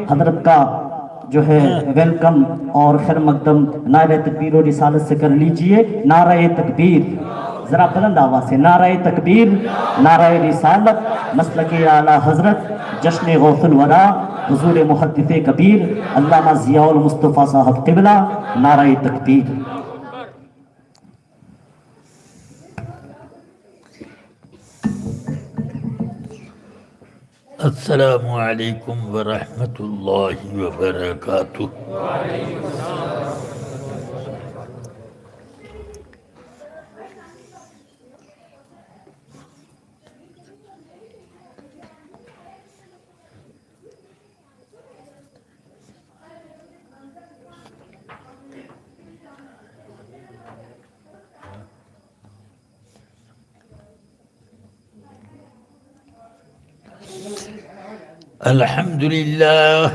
حضرت کا جو ہے ویلکم اور خیر مقدم نعرہ تکبیر و رسالت سے کر لیجئے. نعرہ تکبیر، ذرا بلند آواز سے نعرہ تکبیر، نعرہ رسالت، مسلک اعلیٰ حضرت، جشن غوث الورا حضور محدث کبیر علامہ ضیاء المصطفیٰ صاحب قبلہ. نعرہ تکبیر. السلام علیکم ورحمۃ اللہ وبرکاتہ. الحمد لله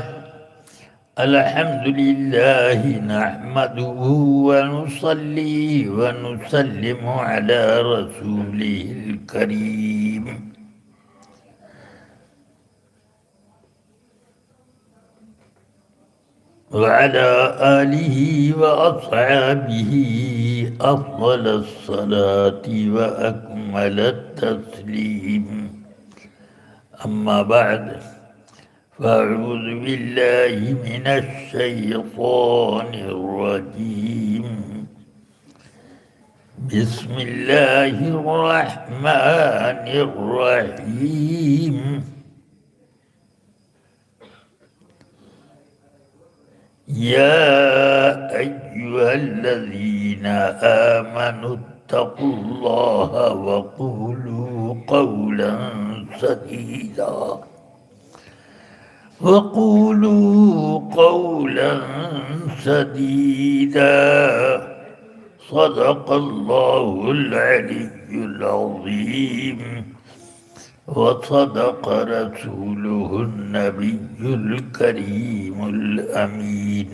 نحمده ونصلي ونسلم على رسوله الكريم وعلى آله وأصحابه أفضل الصلاة وأكمل التسليم. أما بعد، فأعوذ بالله من الشيطان الرجيم. بسم الله الرحمن الرحيم. يا أيها الذين آمنوا اتقوا الله وقولوا قولا سديدا صدق الله العلي العظيم وصدق رسوله النبي الكريم الأمين.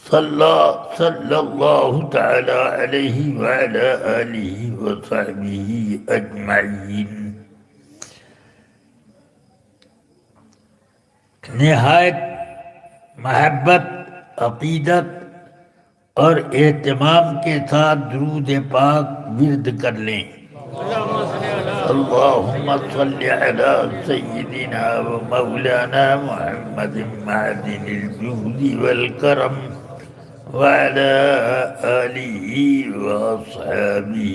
صلى الله تعالى عليه وعلى آله وصحبه أجمعين. نہایت محبت، عقیدت اور اہتمام کے ساتھ درود پاک ورد کر لیں. اللہم صلی علی سیدنا و مولانا محمد معدن الجود والکرم وعلى آلہ واصحابہ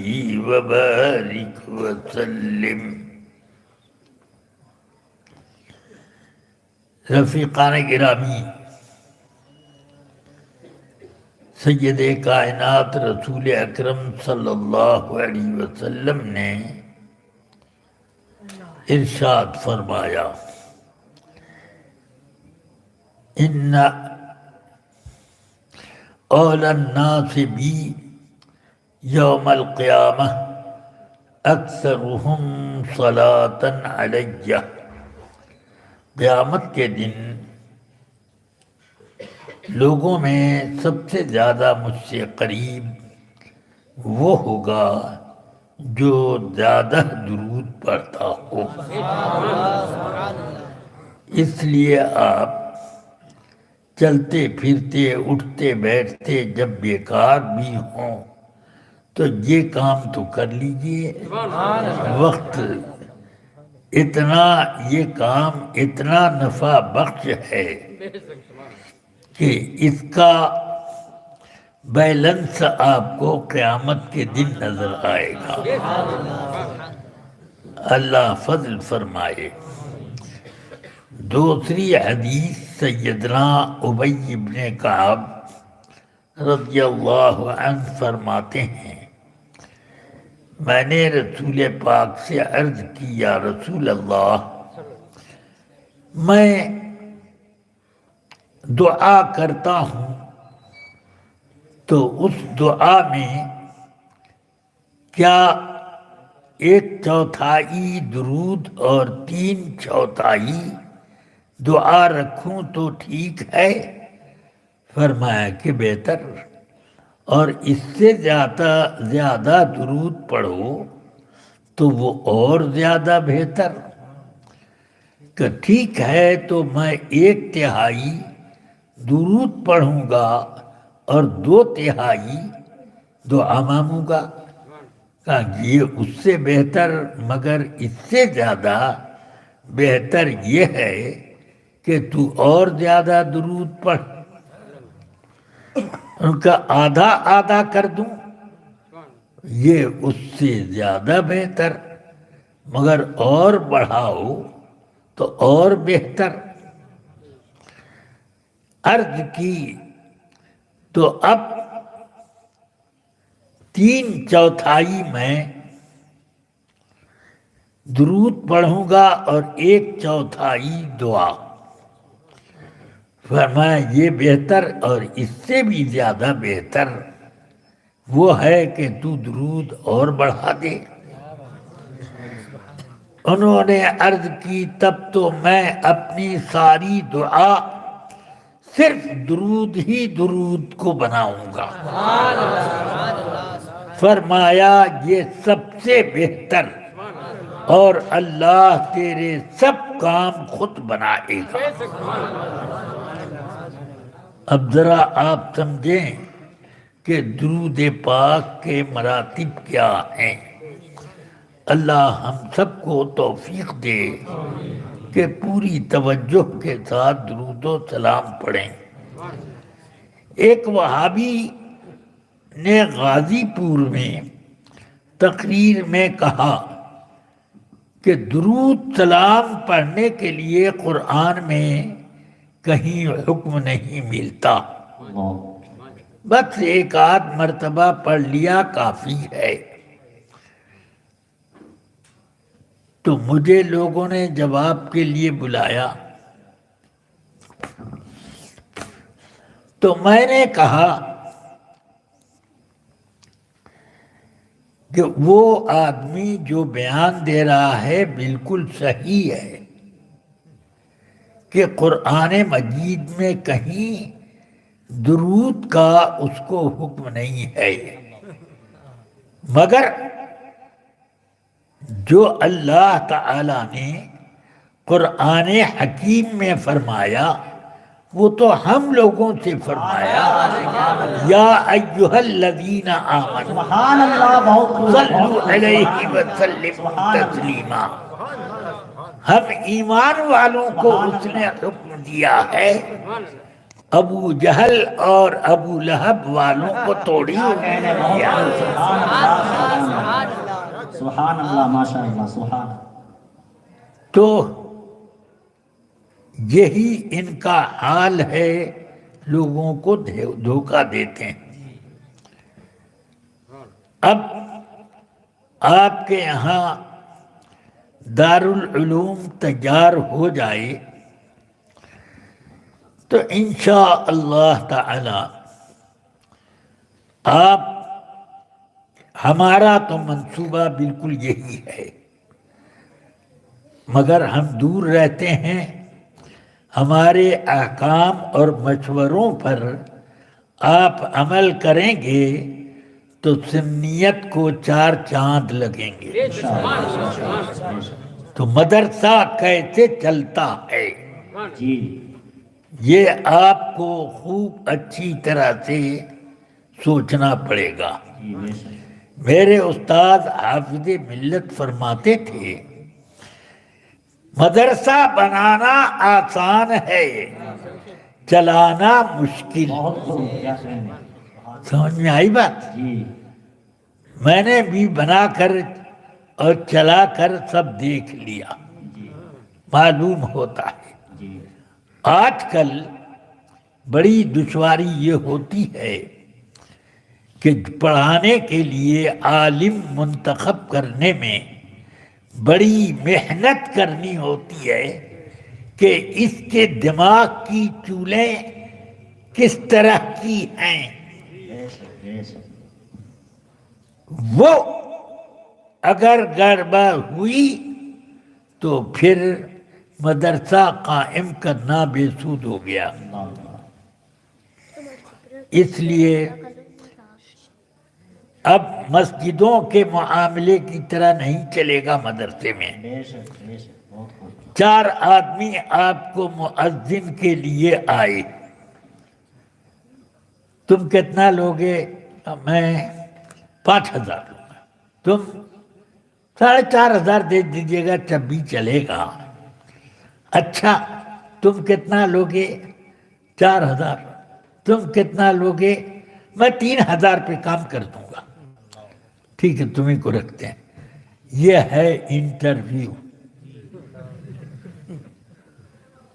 وبارک وسلم. رفیقان گرامی، سید کائنات رسول اکرم صلی اللہ علیہ وسلم نے ارشاد فرمایا: ان اول الناس بی یوم القیامہ اکثرهم صلاۃ علیہ. قیامت کے دن لوگوں میں سب سے زیادہ مجھ سے قریب وہ ہوگا جو زیادہ درود پڑھتا ہو. اس لیے آپ چلتے پھرتے اٹھتے بیٹھتے جب بیکار بھی ہوں تو یہ کام تو کر لیجئے. وقت یہ کام اتنا نفع بخش ہے کہ اس کا بیلنس آپ کو قیامت کے دن نظر آئے گا. اللہ فضل فرمائے. دوسری حدیث سیدنا ابی بن کعب رضی اللہ عنہ فرماتے ہیں: میں نے رسول پاک سے عرض کی، یا رسول اللہ، میں دعا کرتا ہوں تو اس دعا میں کیا 1/4 درود اور 3/4 دعا رکھوں تو ٹھیک ہے؟ فرمایا کہ بہتر، اور اس سے زیادہ درود پڑھو تو وہ اور زیادہ بہتر. کہ ٹھیک ہے تو میں 1/3 درود پڑھوں گا اور 2/3 دعا مانگوں گا. کہا یہ اس سے بہتر، مگر اس سے زیادہ بہتر یہ ہے کہ تو اور زیادہ درود پڑھ. ان کا آدھا آدھا کر دوں، یہ اس سے زیادہ بہتر، مگر اور بڑھاؤ تو اور بہتر. عرض کی تو اب 3/4 میں درود پڑھوں گا اور 1/4 دعا. فرمایا یہ بہتر اور اس سے بھی زیادہ بہتر وہ ہے کہ تو درود اور بڑھا دے. انہوں نے عرض کی تب تو میں اپنی ساری دعا صرف درود ہی درود کو بناؤں گا. فرمایا یہ سب سے بہتر اور اللہ تیرے سب کام خود بنائے گا. اب ذرا آپ سمجھیں کہ درود پاک کے مراتب کیا ہیں. اللہ ہم سب کو توفیق دے کہ پوری توجہ کے ساتھ درود و سلام پڑھیں. ایک وہابی نے غازی پور میں تقریر میں کہا کہ درود سلام پڑھنے کے لیے قرآن میں کہیں حکم نہیں ملتا، بس ایک آدھ مرتبہ پڑھ لیا کافی ہے. تو مجھے لوگوں نے جواب کے لیے بلایا تو میں نے کہا کہ وہ آدمی جو بیان دے رہا ہے بالکل صحیح ہے کہ قرآن مجید میں کہیں درود کا اس کو حکم نہیں ہے، مگر جو اللہ تعالی نے قرآن حکیم میں فرمایا وہ تو ہم لوگوں سے فرمایا یا ایھا الذین آمنوا سبحان اللہ، بہت صلوا علیہ وسلموا تسلیما. ہم ایمان والوں کو اس نے حکم دیا ہے، ابو جہل اور ابو لہب والوں کو توڑی دیا. سبحان اللہ، ماشاء اللہ، سبحان. تو یہی ان کا حال ہے، لوگوں کو دھوکہ دیتے ہیں. اب آپ کے یہاں دارالعلوم تیار ہو جائے تو انشاءاللہ تعالی آپ، ہمارا تو منصوبہ بالکل یہی ہے، مگر ہم دور رہتے ہیں. ہمارے احکام اور مشوروں پر آپ عمل کریں گے تو سنیت کو 4 چاند لگیں گے. تو مدرسہ کیسے چلتا ہے جی یہ آپ کو خوب اچھی طرح سے سوچنا پڑے گا. جی، بے شک. میرے استاد حافظ ملت فرماتے تھے مدرسہ بنانا آسان ہے، چلانا مشکل. بہت خوب، کیا کہیں. سمجھ میں آئی بات؟ جی میں نے بھی بنا کر اور چلا کر سب دیکھ لیا، جی معلوم ہوتا ہے. جی آج کل بڑی دشواری یہ ہوتی ہے کہ پڑھانے کے لیے عالم منتخب کرنے میں بڑی محنت کرنی ہوتی ہے کہ اس کے دماغ کی چولیں کس طرح کی ہیں. بے شک، بے شک. وہ اگر گڑبڑ ہوئی تو پھر مدرسہ قائم کرنا بے سود ہو گیا. اس لیے اب مسجدوں کے معاملے کی طرح نہیں چلے گا مدرسے میں. بے شک، بے شک، بہت خوب. 4 آدمی آپ کو مؤذن کے لیے آئے، تم کتنا لوگے؟ میں 5,000 لوں گا، تم 4,500 دے دیجیے گا تب بھی چلے گا۔ اچھا تم کتنا لوگے؟ 4,000۔ تم کتنا لوگے؟ میں 3,000 پہ کام کر دوں گا۔ ٹھیک ہے تمہیں کو رکھتے ہیں۔ یہ ہے انٹرویو،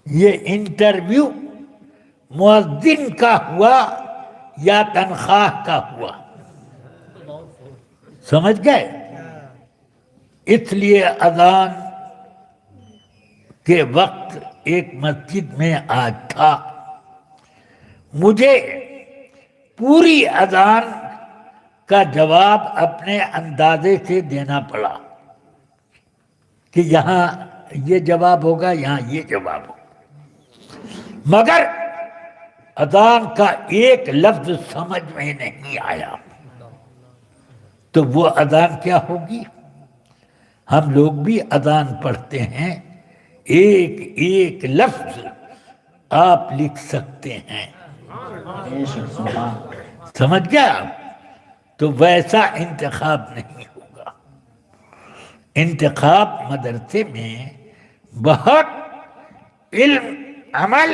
یہ انٹرویو مؤذن کا ہوا یا تنخواہ کا ہوا؟ سمجھ گئے؟ اس لیے اذان کے وقت ایک مسجد میں آج تھا، مجھے پوری اذان کا جواب اپنے اندازے سے دینا پڑا کہ یہاں یہ جواب ہوگا، یہاں یہ جواب ہوگا، مگر اذان کا ایک لفظ سمجھ میں نہیں آیا تو وہ اذان کیا ہوگی؟ ہم لوگ بھی اذان پڑھتے ہیں، ایک ایک لفظ آپ لکھ سکتے ہیں، سمجھ گیا؟ تو ویسا انتخاب نہیں ہوگا۔ انتخاب مدرسے میں بہت علم، عمل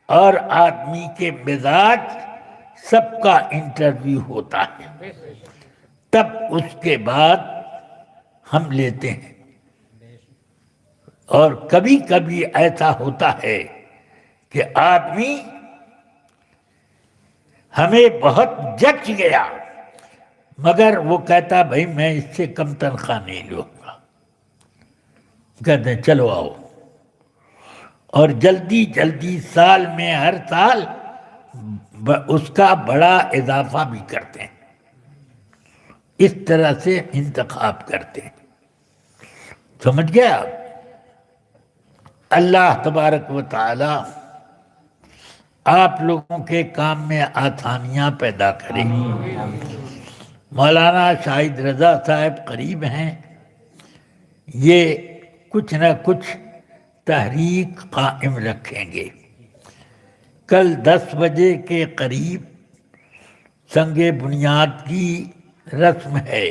اور آدمی کے مزاج سب کا انٹرویو ہوتا ہے، تب اس کے بعد ہم لیتے ہیں۔ اور کبھی کبھی ایسا ہوتا ہے کہ آدمی ہمیں بہت جچ گیا مگر وہ کہتا بھائی میں اس سے کم تنخواہ نہیں لوں گا، کہتے ہیں چلو آؤ، اور جلدی جلدی سال میں ہر سال اس کا بڑا اضافہ بھی کرتے ہیں، اس طرح سے انتخاب کرتے ہیں۔ سمجھ گیا آپ؟ اللہ تبارک و تعالی آپ لوگوں کے کام میں آسانیاں پیدا کرے۔ مولانا شاہد رضا صاحب قریب ہیں، یہ کچھ نہ کچھ تحریک قائم رکھیں گے۔ کل 10 بجے کے قریب سنگ بنیاد کی رسم ہے،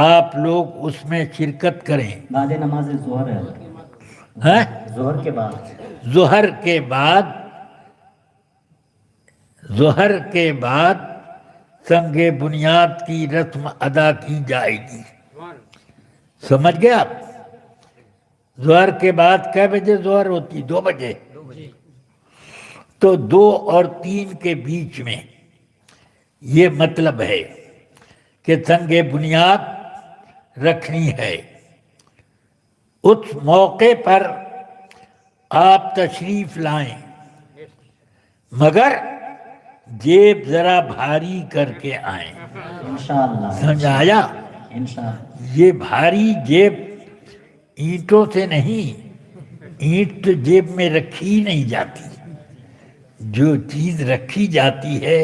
آپ لوگ اس میں شرکت کریں۔ بعد نماز ظہر ہے، ہیں؟ ظہر کے بعد، ظہر کے بعد سنگ بنیاد کی رسم ادا کی جائے گی۔ سمجھ گئے آپ؟ ظہر کے بعد کئے بجے ظہر ہوتی؟ 2 بجے، تو 2 اور 3 کے بیچ میں یہ مطلب ہے کہ سنگ بنیاد رکھنی ہے۔ اس موقع پر آپ تشریف لائیں، مگر جیب ذرا بھاری کر کے آئیں۔ انشاءاللہ، سمجھ آیا؟ انشاءاللہ۔ یہ بھاری جیب اینٹوں سے نہیں، اینٹ تو جیب میں رکھی نہیں جاتی، جو چیز رکھی جاتی ہے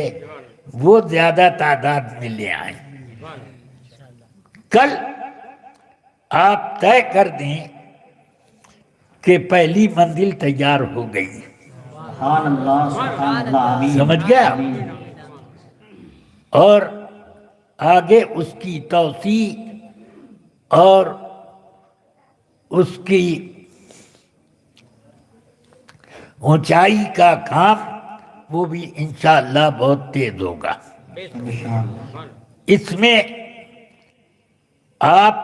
وہ زیادہ تعداد میں لے آئیں۔ کل آپ طے کر دیں کہ پہلی منزل تیار ہو گئی، سبحان اللہ، سبحان اللہ، آمین۔ سمجھ گیا؟ آمین۔ اور آگے اس کی توسیع اور اس کی اونچائی کا کام وہ بھی انشاءاللہ بہت تیز ہوگا۔ انشاءاللہ۔ اس میں آپ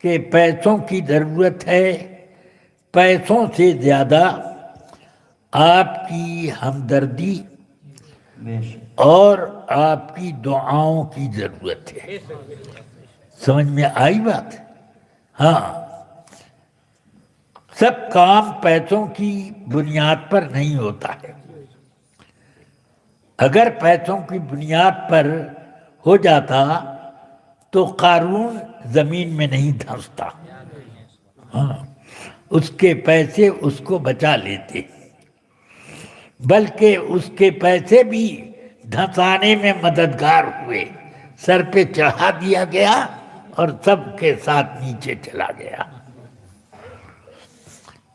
کے پیسوں کی ضرورت ہے، پیسوں سے زیادہ آپ کی ہمدردی بے شک۔ اور آپ کی دعاؤں کی ضرورت ہے۔ سمجھ میں آئی بات؟ ہاں، سب کام پیسوں کی بنیاد پر نہیں ہوتا ہے۔ اگر پیسوں کی بنیاد پر ہو جاتا تو قارون زمین میں نہیں دھنستا، ہاں، اس کے پیسے اس کو بچا لیتے، بلکہ اس کے پیسے بھی دھنسانے میں مددگار ہوئے، سر پہ چڑھا دیا گیا اور سب کے ساتھ نیچے چلا گیا۔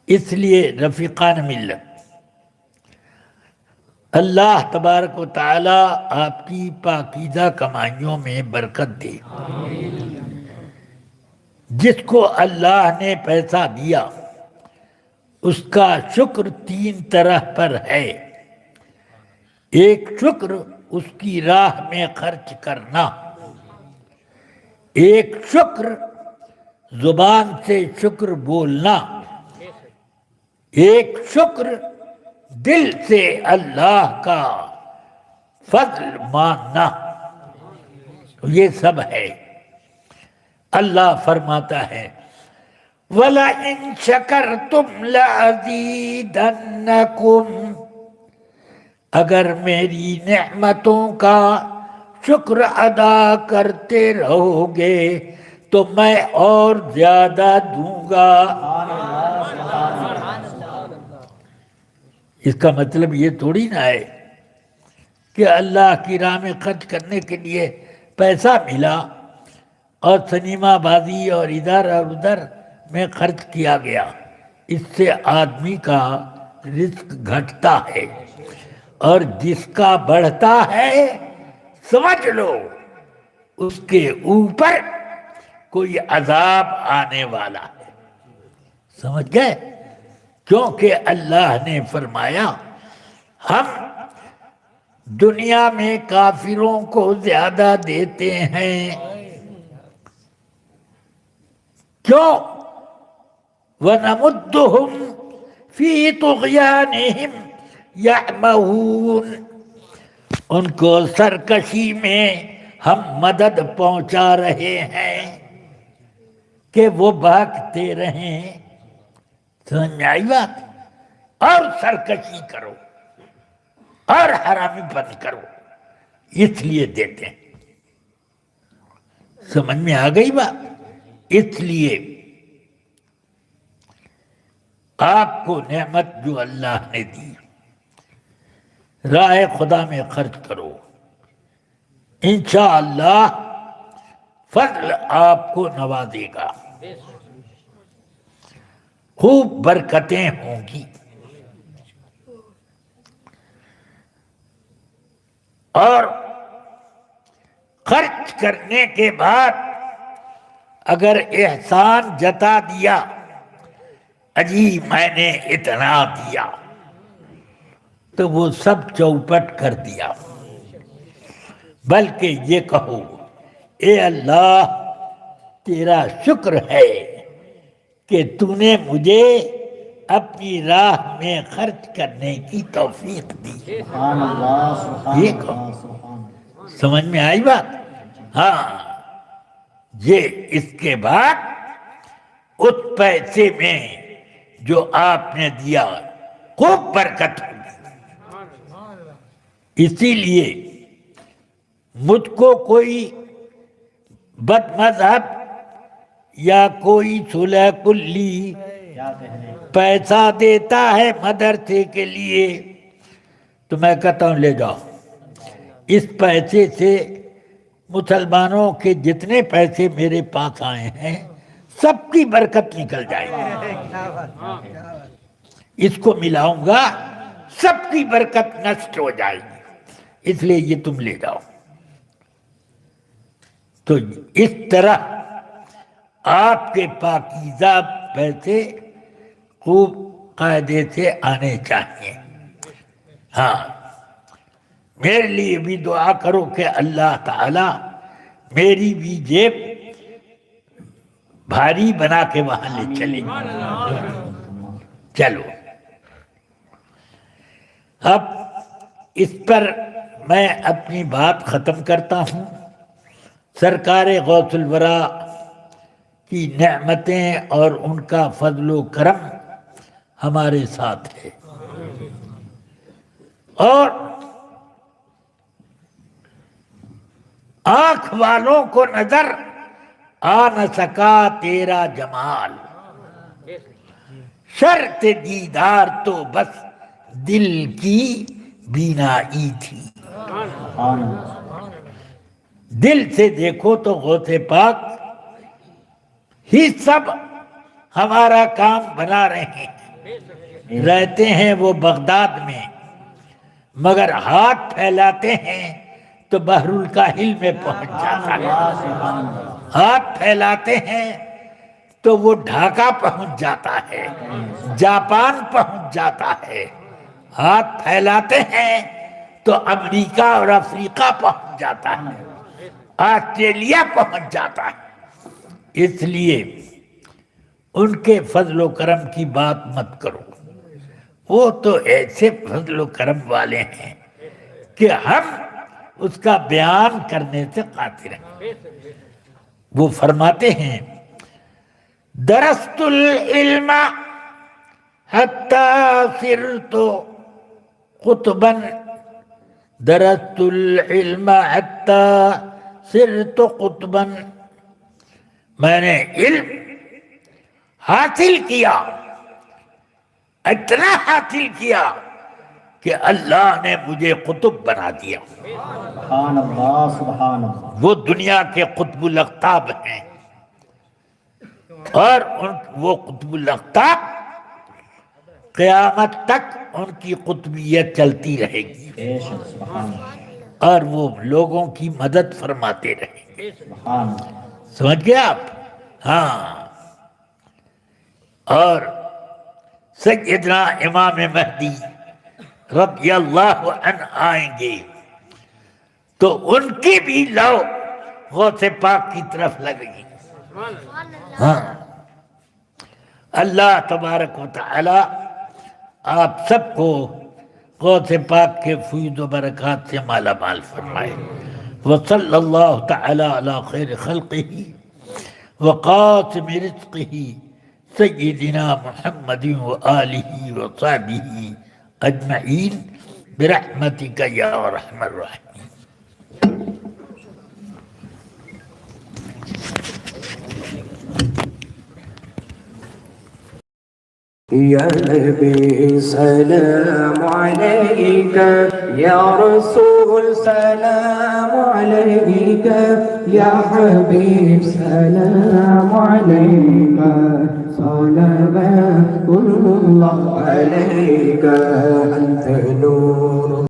اس لیے رفیقان ملت، اللہ تبارک و تعالی آپ کی پاکیزہ کمائیوں میں برکت دے۔ جس کو اللہ نے پیسہ دیا اس کا شکر 3 طرح پر ہے۔ ایک شکر اس کی راہ میں خرچ کرنا، ایک شکر زبان سے شکر بولنا، ایک شکر دل سے اللہ کا فضل ماننا، یہ سب ہے۔ اللہ فرماتا ہے وَلَئِن شَكَرْتُمْ لَأَزِيدَنَّكُمْ، اگر میری نعمتوں کا شکر ادا کرتے رہو گے تو میں اور زیادہ دوں گا۔ اس کا مطلب یہ تھوڑی نہ ہے کہ اللہ کی راہ میں خرچ کرنے کے لیے پیسہ ملا اور سنیما بازی اور ادھر اور ادھر میں خرچ کیا گیا۔ اس سے آدمی کا رزق گھٹتا ہے، اور جس کا بڑھتا ہے سمجھ لو اس کے اوپر کوئی عذاب آنے والا ہے۔ سمجھ گئے؟ کیونکہ اللہ نے فرمایا ہم دنیا میں کافروں کو زیادہ دیتے ہیں۔ کیوں؟ وَنَمُدُّهُمْ فِي طُغْيَانِهِمْ يَعْمَهُونَ، ان کو سرکشی میں ہم مدد پہنچا رہے ہیں کہ وہ بھاگتے رہیں۔ سمجھ میں آئی بات؟ اور سرکشی کرو اور حرامی پن کرو، اس لیے دیتے ہیں۔ سمجھ میں آ گئی بات؟ اس لیے آپ کو نعمت جو اللہ نے دی راہ خدا میں خرچ کرو، انشاءاللہ فضل آپ کو نوازے گا، خوب برکتیں ہوں گی۔ اور خرچ کرنے کے بعد اگر احسان جتا دیا اجی میں نے اتنا دیا تو وہ سب چوپٹ کر دیا، بلکہ یہ کہو اے اللہ تیرا شکر ہے کہ تو نے مجھے اپنی راہ میں خرچ کرنے کی توفیق دی۔ سبحان اللہ، سبحان یہ اللہ، کہو۔ سبحان اللہ۔ سمجھ میں آئی بات؟ ہاں، یہ اس کے بعد اس پیسے میں جو آپ نے دیا خوب برکت ہوگی۔ اسی لیے مجھ کو کوئی بد مذہب یا کوئی صلح کلی کیا کہنے؟ پیسہ دیتا ہے مدرسے کے لیے تو میں کہتا ہوں لے جاؤ، اس پیسے سے مسلمانوں کے جتنے پیسے میرے پاس آئے ہیں سب کی برکت نکل جائے گی، اس کو ملاؤں گا سب کی برکت نشٹ ہو جائے گی، اس لیے یہ تم لے جاؤ۔ تو اس طرح آپ کے پاکیزہ پیسے خوب قاعدے سے آنے چاہیے۔ ہاں، میرے لیے بھی دعا کرو کہ اللہ تعالی میری بھی جیب بھاری بنا کے وہاں لے چلے۔ چلو اب اس پر میں اپنی بات ختم کرتا ہوں۔ سرکار غوث الورا کی نعمتیں اور ان کا فضل و کرم ہمارے ساتھ ہے، اور آنکھ والوں کو نظر آ نہ سکا تیرا جمال، شرط دیدار تو بس دل کی بینائی تھی۔ سبحان اللہ۔ دل سے دیکھو تو غوث پاک ہی سب ہمارا کام بنا رہے ہیں، رہتے ہیں وہ بغداد میں، مگر ہاتھ پھیلاتے ہیں تو بحر الکاہل میں پہنچ جاتا ہے، ہاتھ پھیلاتے ہیں تو وہ ڈھاکہ پہنچ جاتا ہے، جاپان پہنچ جاتا ہے، ہاتھ پھیلاتے ہیں تو امریکہ اور افریقہ پہنچ جاتا ہے، آسٹریلیا پہنچ جاتا ہے۔ اس لیے ان کے فضل و کرم کی بات مت کرو، وہ تو ایسے فضل و کرم والے ہیں کہ ہم اس کا بیان کرنے سے قاصر ہیں۔ وہ فرماتے ہیں درست العلم حتی صرت قطبا، درست العلم حتی صرت قطبا، میں نے علم حاصل کیا، اتنا حاصل کیا کہ اللہ نے مجھے قطب بنا دیا۔ سبحان اللہ سبحان اللہ۔ وہ دنیا کے قطب الاقطاب ہیں، اور وہ قطب الاقطاب قیامت تک ان کی قطبیت چلتی رہے گی، بے شک سبحان اللہ اور وہ لوگوں کی مدد فرماتے رہیں گے۔ سبحان اللہ۔ سمجھ گئے آپ؟ ہاں، اور سیدنا امام مہدی رضی اللہ عنہ آئیں گے تو ان کی بھی لو غوث پاک کی طرف لگے گی۔ ہاں، اللہ تبارک و تعالی آپ سب کو غوث پاک کے فیض و برکات سے مالا مال فرمائے۔ وصلی اللہ تعالی علی خیر خلقہ وقاسم رزقہ سیدنا محمد وآلہ وصحبہ اجمعین برحمتک یا ارحم الراحمین۔ يا نبي سلام عليك، يا رسول سلام عليك، يا حبيب سلام عليك، صلوات الله عليك، أنت نور